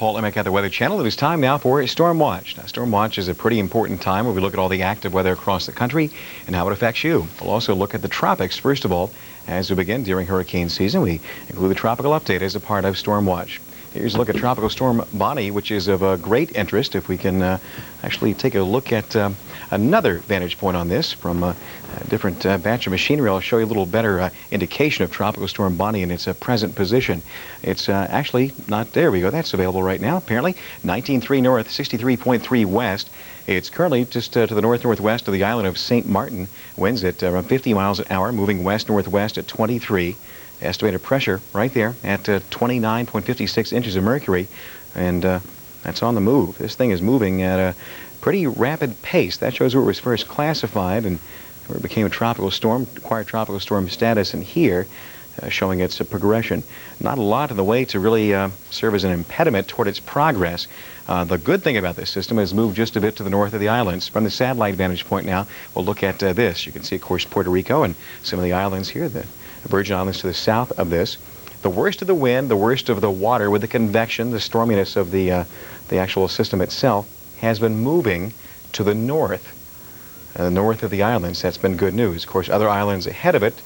Paul Emick at the Weather Channel. It is time now for Storm Watch. Now, Storm Watch is a pretty important time where we look at all the active weather across the country and how it affects you. We'll also look at the tropics, first of all, as we begin during hurricane season. We include the tropical update as a part of Storm Watch. Here's a look at Tropical Storm Bonnie, which is of great interest. If we can actually take a look at another vantage point on this from a different batch of machinery, I'll show you a little better indication of Tropical Storm Bonnie in its present position. It's actually not, there we go, that's available right now, apparently. 19.3 north, 63.3 west. It's currently just to the north-northwest of the island of St. Martin. Winds at around 50 miles an hour, moving west-northwest at 23. Estimated pressure right there at 29.56 inches of mercury, and that's on the move. This thing is moving at a pretty rapid pace. That shows where it was first classified and where it became a tropical storm, acquired tropical storm status, and here showing its progression. Not a lot in the way to really serve as an impediment toward its progress. The good thing about this system is moved just a bit to the north of the islands. From the satellite vantage point now, we'll look at this. You can see, of course, Puerto Rico and some of the islands here, the Virgin Islands to the south of this. The worst of the wind, the worst of the water with the convection, the storminess of the actual system itself has been moving to the north of the islands. That's been good news. Of course, other islands ahead of it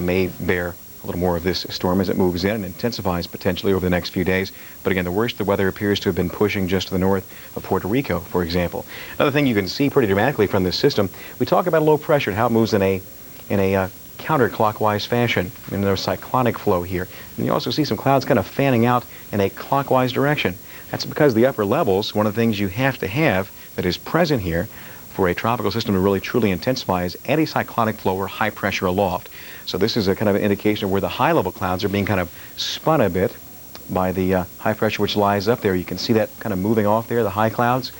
may bear a little more of this storm as it moves in and intensifies potentially over the next few days. But again, the worst of the weather appears to have been pushing just to the north of Puerto Rico, for example. Another thing you can see pretty dramatically from this system, we talk about low pressure and how it moves in a counterclockwise fashion in their cyclonic flow here. And you also see some clouds kind of fanning out in a clockwise direction. That's because the upper levels, one of the things you have to have that is present here for a tropical system to really truly intensify is anticyclonic flow or high pressure aloft. So this is a kind of an indication of where the high level clouds are being kind of spun a bit by the high pressure which lies up there. You can see that kind of moving off there, the high clouds.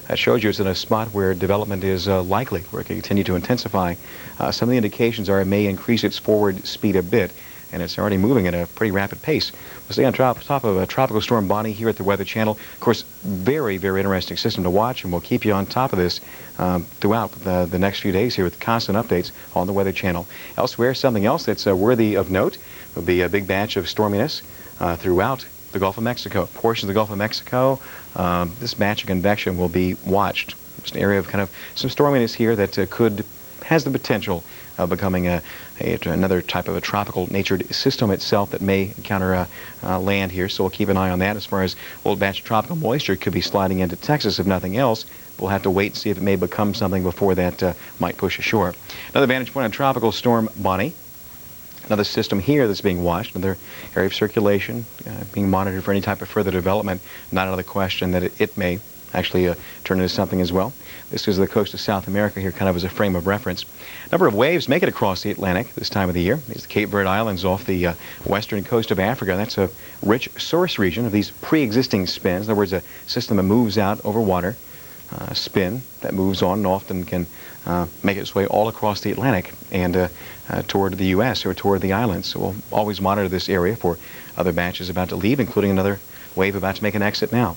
That shows you it's in a spot where development is likely, where it can continue to intensify. Some of the indications are it may increase its forward speed a bit, and it's already moving at a pretty rapid pace. We'll stay on top of Tropical Storm Bonnie here at the Weather Channel. Of course, very, very interesting system to watch, and we'll keep you on top of this throughout the next few days here with constant updates on the Weather Channel. Elsewhere, something else that's worthy of note will be a big batch of storminess throughout the Gulf of Mexico. Portions of the Gulf of Mexico, this batch of convection will be watched. There's an area of kind of some storminess here that has the potential of becoming another type of a tropical natured system itself that may encounter land here. So we'll keep an eye on that. As far as a little batch of tropical moisture could be sliding into Texas if nothing else. We'll have to wait and see if it may become something before that might push ashore. Another vantage point on Tropical Storm Bonnie. Another system here that's being watched, another area of circulation being monitored for any type of further development. Not out of the question that it may actually turn into something as well. This is the coast of South America here, kind of as a frame of reference. A number of waves make it across the Atlantic this time of the year. These are the Cape Verde Islands off the western coast of Africa. That's a rich source region of these pre-existing spins. In other words, a system that moves out over water, spin that moves on and often can make its way all across the Atlantic and toward the U.S. or toward the islands. So we'll always monitor this area for other batches about to leave, including another wave about to make an exit now.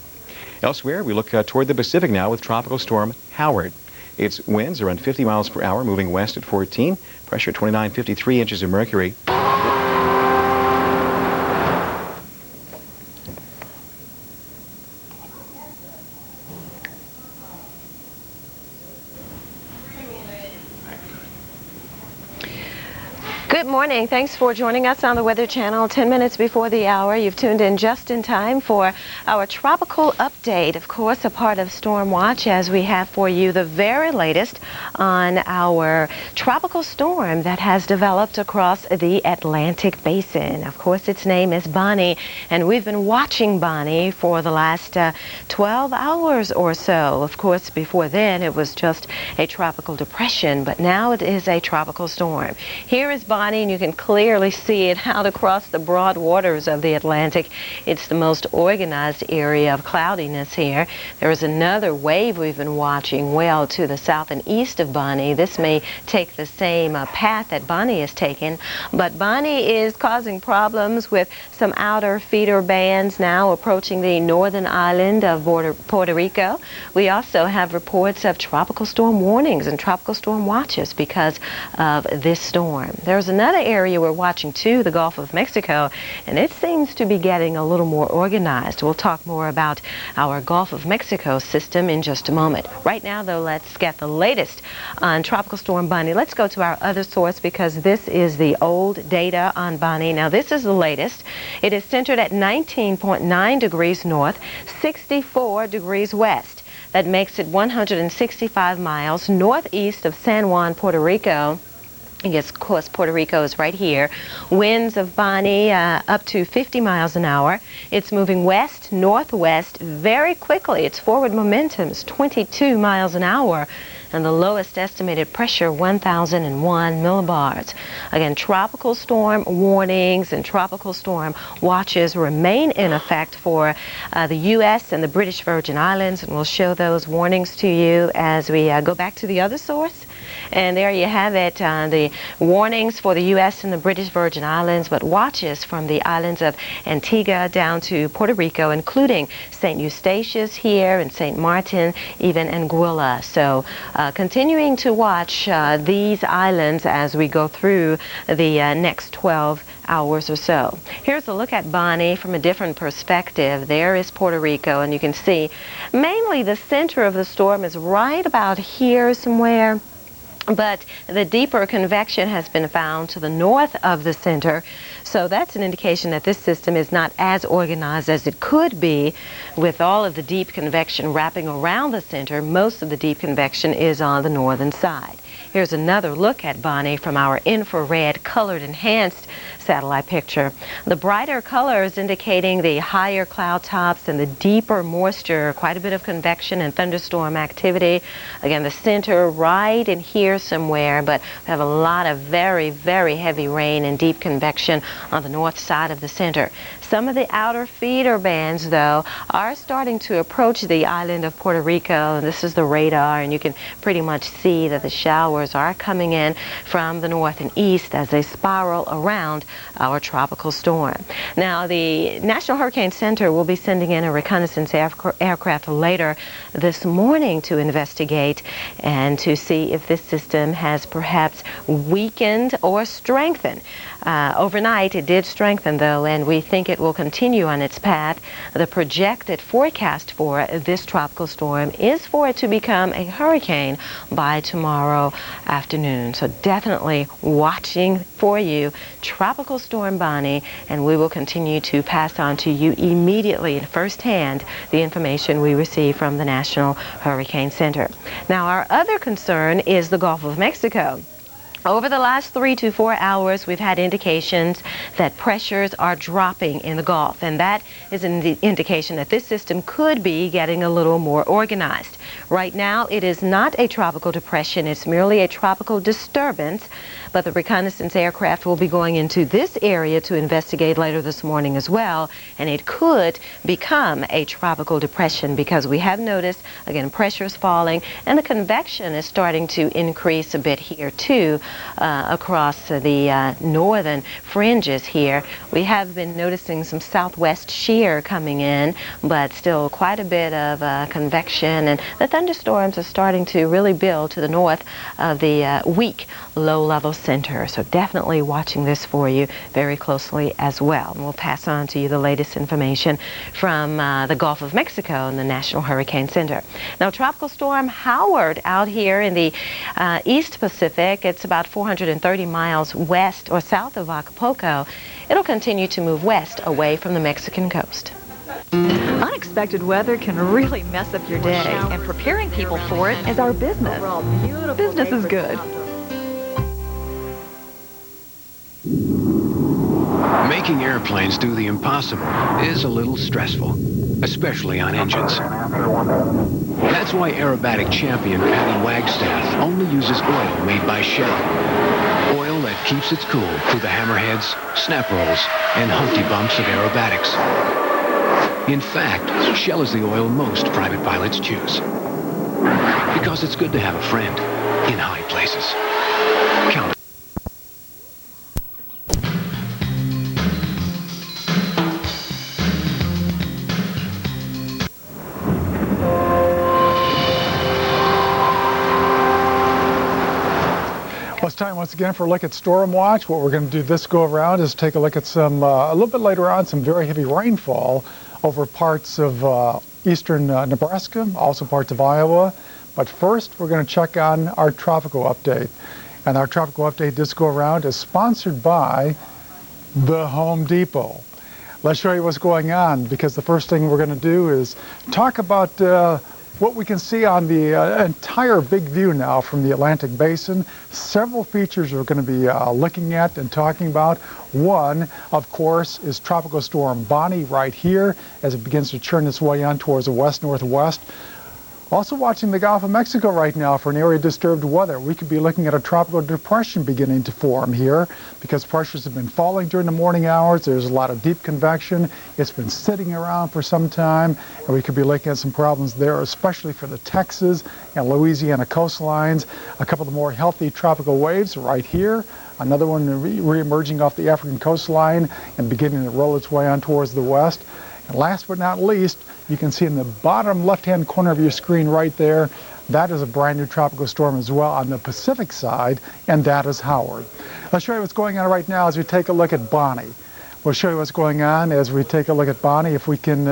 Elsewhere, we look toward the Pacific now with Tropical Storm Howard. Its winds around 50 miles per hour, moving west at 14, pressure 29.53 inches of mercury. Good morning. Thanks for joining us on the Weather Channel. 10 minutes before the hour. You've tuned in just in time for our tropical update. Of course, a part of Storm Watch as we have for you the very latest on our tropical storm that has developed across the Atlantic Basin. Of course, its name is Bonnie, and we've been watching Bonnie for the last 12 hours or so. Of course, before then, it was just a tropical depression, but now it is a tropical storm. Here is Bonnie, and you can clearly see it out across the broad waters of the Atlantic. It's the most organized area of cloudiness here. There is another wave we've been watching well to the south and east of Bonnie. This may take the same path that Bonnie has taken, but Bonnie is causing problems with some outer feeder bands now approaching the northern island of Puerto Rico. We also have reports of tropical storm warnings and tropical storm watches because of this storm. There's another another area we're watching too, the Gulf of Mexico, and it seems to be getting a little more organized. We'll talk more about our Gulf of Mexico system in just a moment. Right now, though, let's get the latest on Tropical Storm Bonnie. Let's go to our other source because this is the old data on Bonnie. Now, this is the latest. It is centered at 19.9 degrees north, 64 degrees west. That makes it 165 miles northeast of San Juan, Puerto Rico. Yes, of course, Puerto Rico is right here. Winds of Bonnie up to 50 miles an hour. It's moving west, northwest very quickly. Its forward momentum is 22 miles an hour. And the lowest estimated pressure, 1,001 millibars. Again, tropical storm warnings and tropical storm watches remain in effect for the U.S. and the British Virgin Islands, and we'll show those warnings to you as we go back to the other source. And there you have it, the warnings for the U.S. and the British Virgin Islands, but watches from the islands of Antigua down to Puerto Rico, including St. Eustatius here and St. Martin, even Anguilla. So continuing to watch these islands as we go through the next 12 hours or so. Here's a look at Bonnie from a different perspective. There is Puerto Rico, and you can see mainly the center of the storm is right about here somewhere. But the deeper convection has been found to the north of the center, so that's an indication that this system is not as organized as it could be with all of the deep convection wrapping around the center. Most of the deep convection is on the northern side. Here's another look at Bonnie from our infrared colored enhanced satellite picture. The brighter colors indicating the higher cloud tops and the deeper moisture, quite a bit of convection and thunderstorm activity. Again, the center right in here somewhere, but we have a lot of very, very heavy rain and deep convection on the north side of the center. Some of the outer feeder bands, though, are starting to approach the island of Puerto Rico, and this is the radar, and you can pretty much see that the showers are coming in from the north and east as they spiral around our tropical storm. Now, the National Hurricane Center will be sending in a reconnaissance aircraft later this morning to investigate and to see if this system has perhaps weakened or strengthened. Overnight, it did strengthen, though, and we think it will continue on its path. The projected forecast for this tropical storm is for it to become a hurricane by tomorrow afternoon. So definitely watching for you Tropical Storm Bonnie, and we will continue to pass on to you immediately firsthand the information we receive from the National Hurricane Center. Now, our other concern is the Gulf of Mexico. Over the last 3 to 4 hours, we've had indications that pressures are dropping in the Gulf, and that is an indication that this system could be getting a little more organized. Right now, it is not a tropical depression, it's merely a tropical disturbance, but the reconnaissance aircraft will be going into this area to investigate later this morning as well, and it could become a tropical depression because we have noticed, again, pressures falling, and the convection is starting to increase a bit here too. Across the northern fringes here. We have been noticing some southwest shear coming in, but still quite a bit of convection, and the thunderstorms are starting to really build to the north of the weak low-level center. So definitely watching this for you very closely as well. And we'll pass on to you the latest information from the Gulf of Mexico and the National Hurricane Center. Now, Tropical Storm Howard out here in the East Pacific, it's about 430 miles west or south of Acapulco. It'll continue to move west away from the Mexican coast. Unexpected weather can really mess up your day, and preparing people for it is our business. Business is good. Making airplanes do the impossible is a little stressful, especially on engines. That's why aerobatic champion Patty Wagstaff only uses oil made by Shell. Oil that keeps it cool through the hammerheads, snap rolls, and humpty bumps of aerobatics. In fact, Shell is the oil most private pilots choose. Because it's good to have a friend in high places. Count. Well, time once again for a look at Storm Watch. What we're going to do this go around is take a look at some, a little bit later on, some very heavy rainfall over parts of eastern Nebraska, also parts of Iowa. But first, we're going to check on our tropical update. And our tropical update this go around is sponsored by the Home Depot. Let's show you what's going on, because the first thing we're going to do is talk about what we can see on the entire big view now from the Atlantic Basin. Several features we're going to be looking at and talking about. One, of course, is Tropical Storm Bonnie right here as it begins to churn its way on towards the west-northwest. Also watching the Gulf of Mexico right now for an area of disturbed weather. We could be looking at a tropical depression beginning to form here because pressures have been falling during the morning hours. There's a lot of deep convection. It's been sitting around for some time, and we could be looking at some problems there, especially for the Texas and Louisiana coastlines. A couple of more healthy tropical waves right here. Another one re-emerging off the African coastline and beginning to roll its way on towards the west. And last but not least, you can see in the bottom left-hand corner of your screen right there, that is a brand new tropical storm as well on the Pacific side, and that is Howard. I'll show you what's going on right now as we take a look at Bonnie. We'll show you what's going on as we take a look at Bonnie. If we can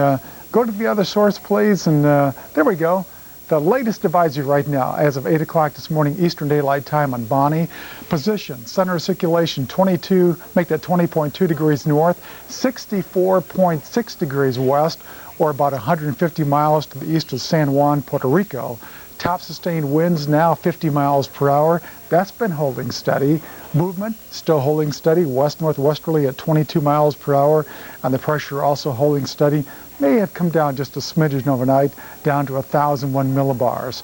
go to the other source, please, and there we go. The latest advisory right now, as of 8 o'clock this morning, Eastern Daylight Time on Bonnie. Position, center of circulation, 22, make that 20.2 degrees north, 64.6 degrees west, or about 150 miles to the east of San Juan, Puerto Rico. Top sustained winds now 50 miles per hour. That's been holding steady. Movement still holding steady, west-northwesterly at 22 miles per hour, and the pressure also holding steady. May have come down just a smidgen overnight, down to 1,001 millibars.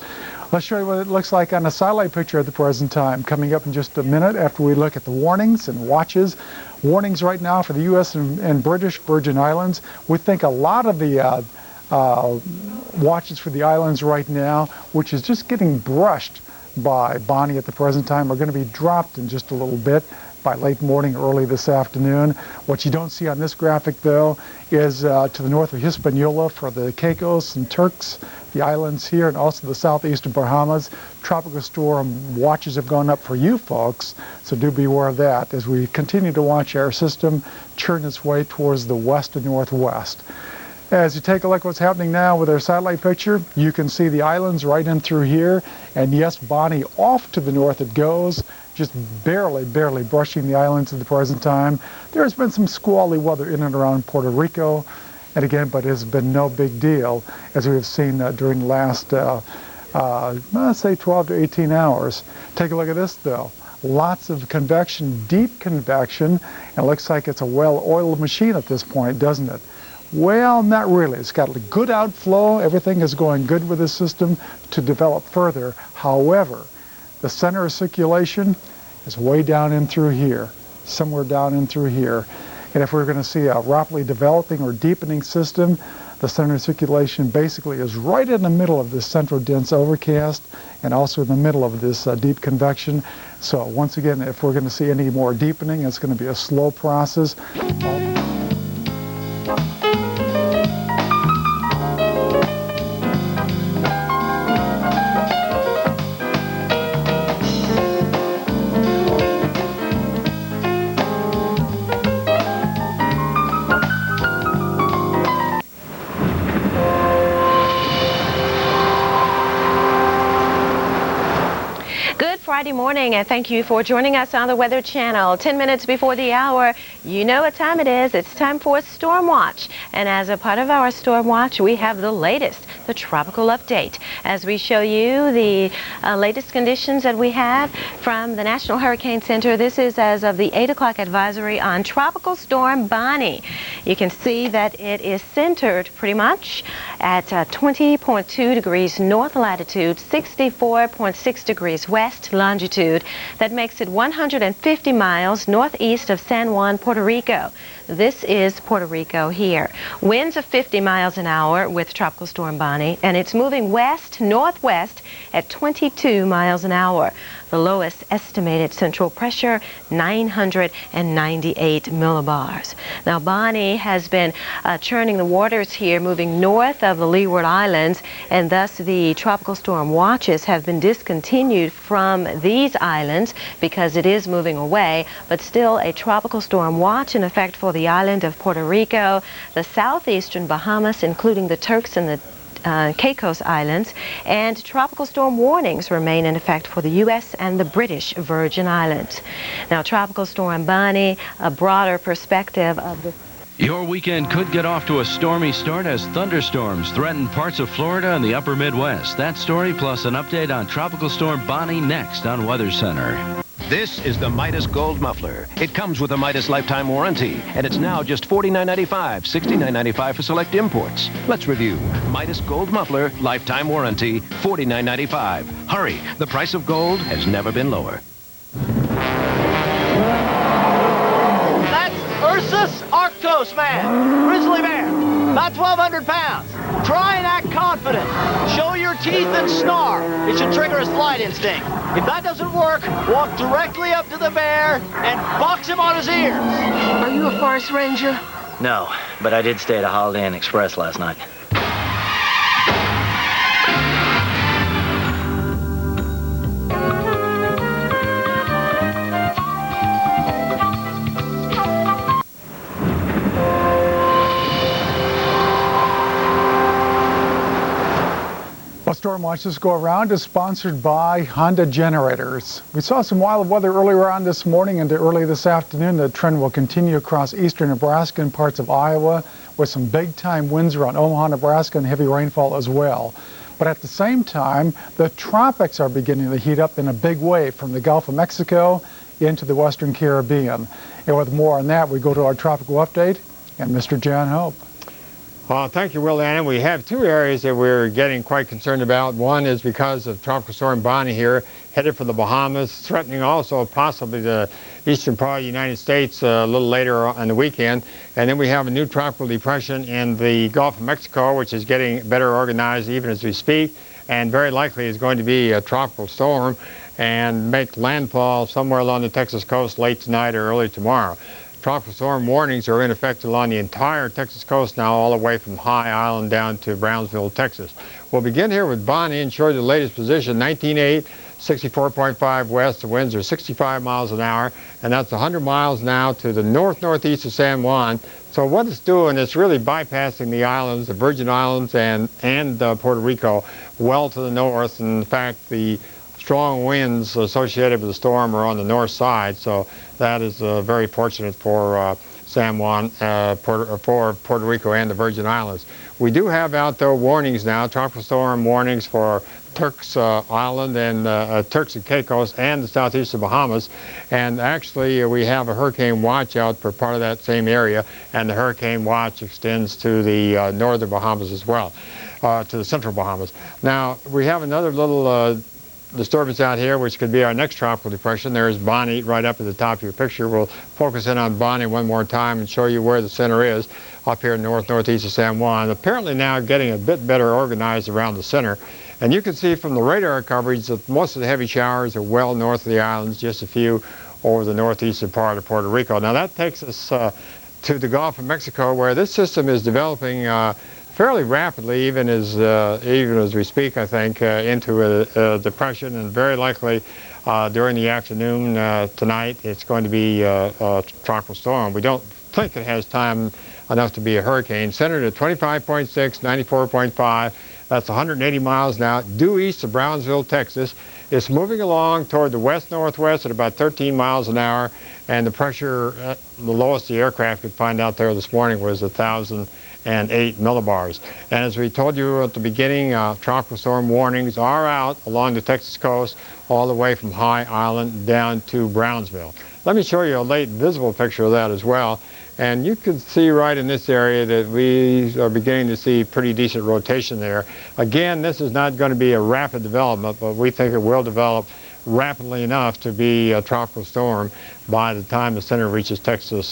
Let's show you what it looks like on a satellite picture at the present time. Coming up in just a minute after we look at the warnings and watches. Warnings right now for the U.S. and British Virgin Islands. We think a lot of the watches for the islands right now, which is just getting brushed by Bonnie at the present time, are going to be dropped in just a little bit by late morning, early this afternoon. What you don't see on this graphic, though, is to the north of Hispaniola for the Caicos and Turks, the islands here, and also the southeastern Bahamas. Tropical storm watches have gone up for you folks, so do be aware of that as we continue to watch our system churn its way towards the west and northwest. As you take a look at what's happening now with our satellite picture, you can see the islands right in through here, and yes, Bonnie off to the north it goes, just barely brushing the islands at the present time. There's been some squally weather in and around Puerto Rico, and again, but it has been no big deal, as we have seen during the last, let's say 12 to 18 hours. Take a look at this, though. Lots of convection, deep convection, and it looks like it's a well-oiled machine at this point, doesn't it? Well, not really. It's got a good outflow. Everything is going good with the system to develop further. However, the center of circulation is way down in through here, somewhere down in through here. And if we're going to see a rapidly developing or deepening system, the center of circulation basically is right in the middle of this central dense overcast and also in the middle of this deep convection. So once again, if we're going to see any more deepening, it's going to be a slow process. Friday morning, and thank you for joining us on the Weather Channel. 10 minutes before the hour, you know what time it is. It's time for Storm Watch. And as a part of our Storm Watch, we have the latest, the tropical update, as we show you the latest conditions that we have from the National Hurricane Center. This is as of the 8 o'clock advisory on Tropical Storm Bonnie. You can see that it is centered pretty much at 20.2 degrees north latitude, 64.6 degrees west longitude. That makes it 150 miles northeast of San Juan, Puerto Rico. This is Puerto Rico here. Winds of 50 miles an hour with Tropical Storm Bonnie, and it's moving west-northwest at 22 miles an hour. The lowest estimated central pressure, 998 millibars. Now, Bonnie has been churning the waters here, moving north of the Leeward Islands, and thus the tropical storm watches have been discontinued from these islands because it is moving away, but still a tropical storm watch in effect for the island of Puerto Rico, the southeastern Bahamas, including the Turks and the Caicos Islands, and tropical storm warnings remain in effect for the U.S. and the British Virgin Islands. Now, Tropical Storm Bonnie, a broader perspective of the... Your weekend could get off to a stormy start as thunderstorms threaten parts of Florida and the upper Midwest. That story plus an update on Tropical Storm Bonnie next on Weather Center. This is the Midas Gold Muffler. It comes with a Midas lifetime warranty, and it's now just $49.95, $69.95 for select imports. Let's review. Midas Gold Muffler, lifetime warranty, $49.95. Hurry, the price of gold has never been lower. That's Ursus arctos, man. Grizzly bear. About 1,200 pounds. Try and act confident. Show your teeth and snarl. It should trigger his flight instinct. If that doesn't work, walk directly up to the bear and box him on his ears. Are you a forest ranger? No, but I did stay at a Holiday Inn Express last night. Well, Storm Watch This Go Around is sponsored by Honda Generators. We saw some wild weather earlier on this morning into early this afternoon. The trend will continue across eastern Nebraska and parts of Iowa with some big-time winds around Omaha, Nebraska, and heavy rainfall as well. But at the same time, the tropics are beginning to heat up in a big way from the Gulf of Mexico into the Western Caribbean. And with more on that, we go to our tropical update and Mr. John Hope. Well, thank you, Will Ann. We have two areas that we're getting quite concerned about. One is because of Tropical Storm Bonnie here, headed for the Bahamas, threatening also possibly the eastern part of the United States a little later on the weekend. And then we have a new tropical depression in the Gulf of Mexico, which is getting better organized even as we speak, and very likely is going to be a tropical storm and make landfall somewhere along the Texas coast late tonight or early tomorrow. Tropical storm warnings are in effect along the entire Texas coast now, all the way from High Island down to Brownsville, Texas. We'll begin here with Bonnie and show you the latest position, 19.8, 64.5 west. The winds are 65 miles an hour, and that's 100 miles now to the north-northeast of San Juan. So what it's doing, it's really bypassing the islands, the Virgin Islands and Puerto Rico, well to the north. And in fact, the strong winds associated with the storm are on the north side, so that is very fortunate for San Juan, for Puerto Rico and the Virgin Islands. We do have out though warnings now, tropical storm warnings for Turks Island and Turks and Caicos and the southeast of Bahamas. And actually we have a hurricane watch out for part of that same area, and the hurricane watch extends to the northern Bahamas as well, to the central Bahamas. Now we have another little disturbance out here, which could be our next tropical depression. There's Bonnie right up at the top of your picture. We'll focus in on Bonnie one more time and show you where the center is up here northeast of San Juan. Apparently now getting a bit better organized around the center. And you can see from the radar coverage that most of the heavy showers are well north of the islands, just a few over the northeastern part of Puerto Rico. Now that takes us to the Gulf of Mexico, where this system is developing fairly rapidly, even as we speak, I think, into a depression, and very likely during the afternoon tonight it's going to be a tropical storm. We don't think it has time enough to be a hurricane. Centered at 25.6, 94.5. That's 180 miles now, due east of Brownsville, Texas. It's moving along toward the west-northwest at about 13 miles an hour, and the pressure, the lowest the aircraft could find out there this morning was 1,008 millibars. And as we told you at the beginning, tropical storm warnings are out along the Texas coast, all the way from High Island down to Brownsville. Let me show you a late visible picture of that as well. And you can see right in this area that we are beginning to see pretty decent rotation there. Again, this is not going to be a rapid development, but we think it will develop rapidly enough to be a tropical storm by the time the center reaches Texas,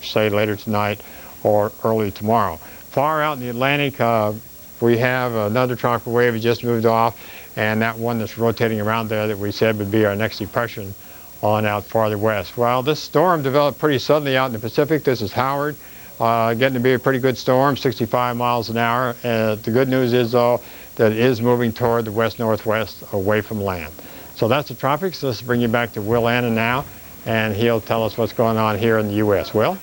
say later tonight or early tomorrow. Far out in the Atlantic, we have another tropical wave that just moved off, and that one that's rotating around there that we said would be our next depression on out farther west. Well, this storm developed pretty suddenly out in the Pacific. This is Howard, getting to be a pretty good storm, 65 miles an hour. The good news is, though, that it is moving toward the west-northwest away from land. So that's the tropics. Let's bring you back to Will Annan now, and he'll tell us what's going on here in the U.S. Will?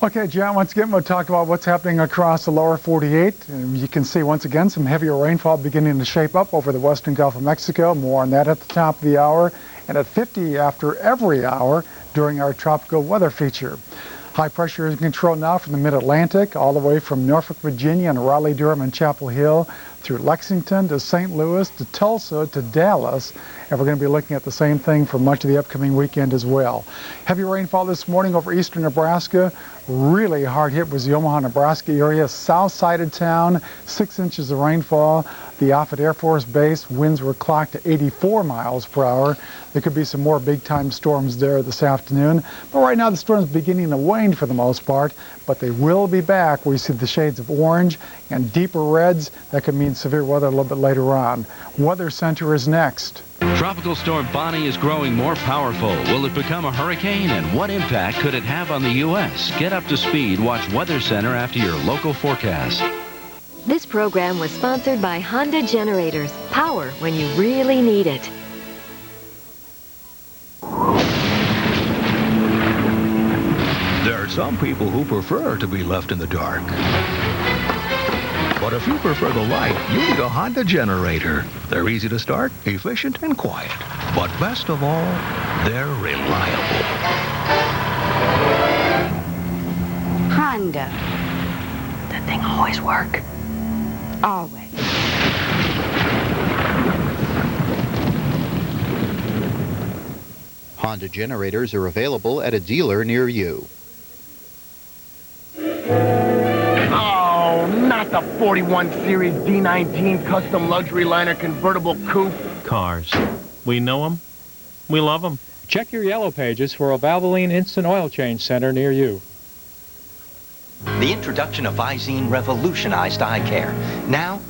Okay, John, once again, we'll talk about what's happening across the lower 48. And you can see, once again, some heavier rainfall beginning to shape up over the western Gulf of Mexico. More on that at the top of the hour, and at 50 after every hour during our tropical weather feature. High pressure is in control now from the mid-Atlantic, all the way from Norfolk, Virginia, and Raleigh, Durham, and Chapel Hill, through Lexington to St. Louis to Tulsa to Dallas, and we're going to be looking at the same thing for much of the upcoming weekend as well. Heavy rainfall this morning over eastern Nebraska. Really hard hit was the Omaha, Nebraska area, south side of town, 6 inches of rainfall. The Offutt Air Force Base, winds were clocked to 84 miles per hour. There could be some more big-time storms there this afternoon. But right now the storm's beginning to wane for the most part, but they will be back. We see the shades of orange and deeper reds. That could mean severe weather a little bit later on. Weather Center is next. Tropical storm Bonnie is growing more powerful. Will it become a hurricane, and what impact could it have on the U.S.? Get up to speed. Watch Weather Center after your local forecast. This program was sponsored by Honda Generators. Power when you really need it. There are some people who prefer to be left in the dark. But if you prefer the light, you need a Honda generator. They're easy to start, efficient, and quiet. But best of all, they're reliable. Honda. That thing always work. Always. Honda generators are available at a dealer near you. Not the 41 Series D19 custom luxury liner convertible coupe. Cars. We know them. We love them. Check your yellow pages for a Valvoline Instant Oil Change Center near you. The introduction of Visine revolutionized eye care. Now,